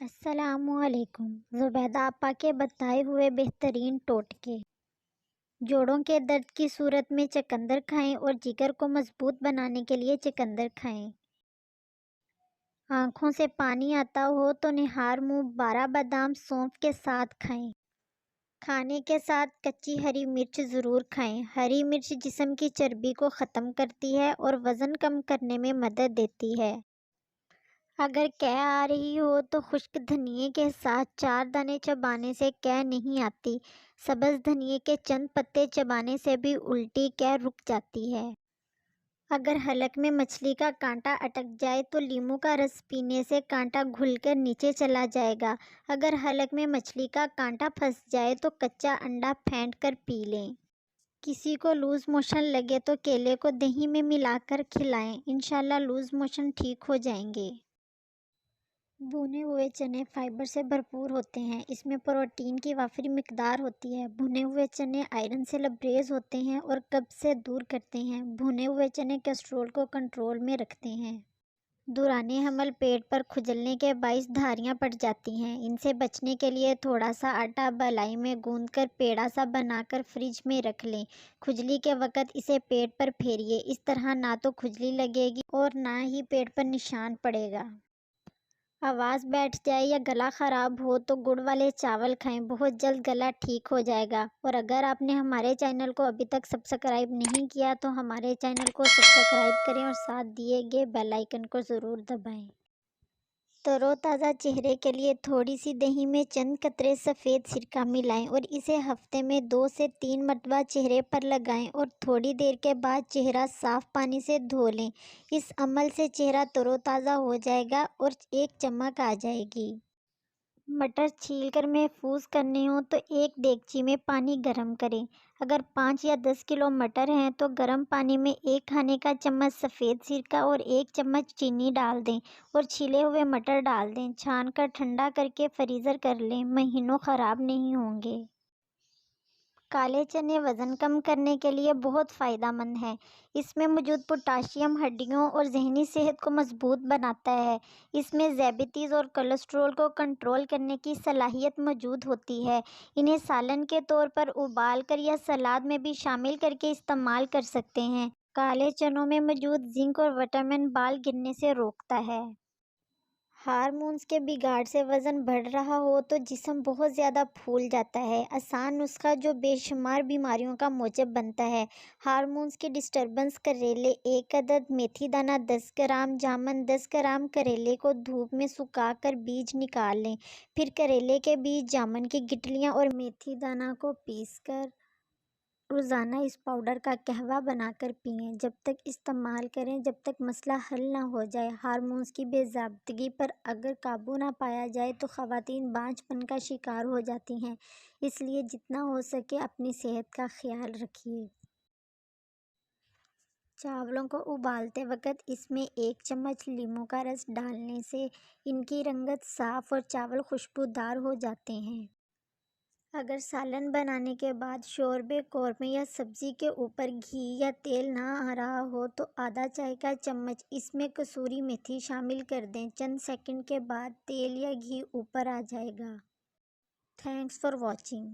السلام علیکم۔ زبیدہ آپا کے بتائے ہوئے بہترین ٹوٹکے۔ جوڑوں کے درد کی صورت میں چقندر کھائیں اور جگر کو مضبوط بنانے کے لیے چقندر کھائیں۔ آنکھوں سے پانی آتا ہو تو نہار منہ 12 بادام سونف کے ساتھ کھائیں۔ کھانے کے ساتھ کچی ہری مرچ ضرور کھائیں۔ ہری مرچ جسم کی چربی کو ختم کرتی ہے اور وزن کم کرنے میں مدد دیتی ہے۔ اگر قے آ رہی ہو تو خشک دھنیے کے ساتھ 4 دانے چبانے سے قے نہیں آتی۔ سبز دھنیے کے چند پتے چبانے سے بھی الٹی قے رک جاتی ہے۔ اگر حلق میں مچھلی کا کانٹا اٹک جائے تو لیموں کا رس پینے سے کانٹا گھل کر نیچے چلا جائے گا۔ اگر حلق میں مچھلی کا کانٹا پھنس جائے تو کچا انڈا پھینٹ کر پی لیں۔ کسی کو لوز موشن لگے تو کیلے کو دہی میں ملا کر کھلائیں، انشاءاللہ لوز موشن ٹھیک ہو جائیں گے۔ بھنے ہوئے چنے فائبر سے بھرپور ہوتے ہیں۔ اس میں پروٹین کی وافر مقدار ہوتی ہے۔ بھنے ہوئے چنے آئرن سے لبریز ہوتے ہیں اور قبض سے دور کرتے ہیں۔ بھنے ہوئے چنے کولیسٹرول کو کنٹرول میں رکھتے ہیں۔ دوران حمل پیٹ پر کھجلنے کے باعث دھاریاں پڑ جاتی ہیں۔ ان سے بچنے کے لیے تھوڑا سا آٹا بالائی میں گوندھ کر پیڑا سا بنا کر فریج میں رکھ لیں۔ کھجلی کے وقت اسے پیٹ پر پھیریے، اس طرح نہ تو کھجلی لگے گی اور نہ ہی پیٹ پر نشان پڑے گا۔ آواز بیٹھ جائے یا گلا خراب ہو تو گڑ والے چاول کھائیں، بہت جلد گلا ٹھیک ہو جائے گا۔ اور اگر آپ نے ہمارے چینل کو ابھی تک سبسکرائب نہیں کیا تو ہمارے چینل کو سبسکرائب کریں اور ساتھ دیے گئے بیل آئیکن کو ضرور دبائیں۔ تر و تازہ چہرے کے لیے تھوڑی سی دہی میں چند قطرے سفید سرکہ ملائیں اور اسے ہفتے میں 2 سے 3 مرتبہ چہرے پر لگائیں اور تھوڑی دیر کے بعد چہرہ صاف پانی سے دھو لیں۔ اس عمل سے چہرہ تر و تازہ ہو جائے گا اور ایک چمک آ جائے گی۔ مٹر چھیل کر محفوظ کرنے ہوں تو ایک دیگچی میں پانی گرم کریں۔ اگر 5 یا 10 کلو مٹر ہیں تو گرم پانی میں 1 کھانے کا چمچ سفید سرکہ اور 1 چمچ چینی ڈال دیں اور چھیلے ہوئے مٹر ڈال دیں۔ چھان کر ٹھنڈا کر کے فریزر کر لیں، مہینوں خراب نہیں ہوں گے۔ کالے چنے وزن کم کرنے کے لیے بہت فائدہ مند ہیں۔ اس میں موجود پوٹاشیم ہڈیوں اور ذہنی صحت کو مضبوط بناتا ہے۔ اس میں ذیابیطس اور کولیسٹرول کو کنٹرول کرنے کی صلاحیت موجود ہوتی ہے۔ انہیں سالن کے طور پر ابال کر یا سلاد میں بھی شامل کر کے استعمال کر سکتے ہیں۔ کالے چنوں میں موجود زنک اور وٹامن بال گرنے سے روکتا ہے۔ ہارمونز کے بگاڑ سے وزن بڑھ رہا ہو تو جسم بہت زیادہ پھول جاتا ہے۔ آسان نسخہ جو بے شمار بیماریوں کا موجب بنتا ہے۔ ہارمونز کی ڈسٹربنس: کریلے 1 عدد، میتھی دانہ 10 گرام، جامن 10 گرام۔ کریلے کو دھوپ میں سکھا کر بیج نکال لیں، پھر کریلے کے بیج، جامن کی گٹلیاں اور میتھی دانہ کو پیس کر روزانہ اس پاؤڈر کا قہوہ بنا کر پئیں۔ جب تک استعمال کریں جب تک مسئلہ حل نہ ہو جائے۔ ہارمونز کی بے ضابطگی پر اگر قابو نہ پایا جائے تو خواتین بانجھ پن کا شکار ہو جاتی ہیں، اس لیے جتنا ہو سکے اپنی صحت کا خیال رکھیے۔ چاولوں کو ابالتے وقت اس میں 1 چمچ لیموں کا رس ڈالنے سے ان کی رنگت صاف اور چاول خوشبودار ہو جاتے ہیں۔ اگر سالن بنانے کے بعد شوربے، قورمے یا سبزی کے اوپر گھی یا تیل نہ آ رہا ہو تو آدھا چائے کا چمچ اس میں کسوری میتھی شامل کر دیں۔ چند سیکنڈ کے بعد تیل یا گھی اوپر آ جائے گا۔ Thanks for watching.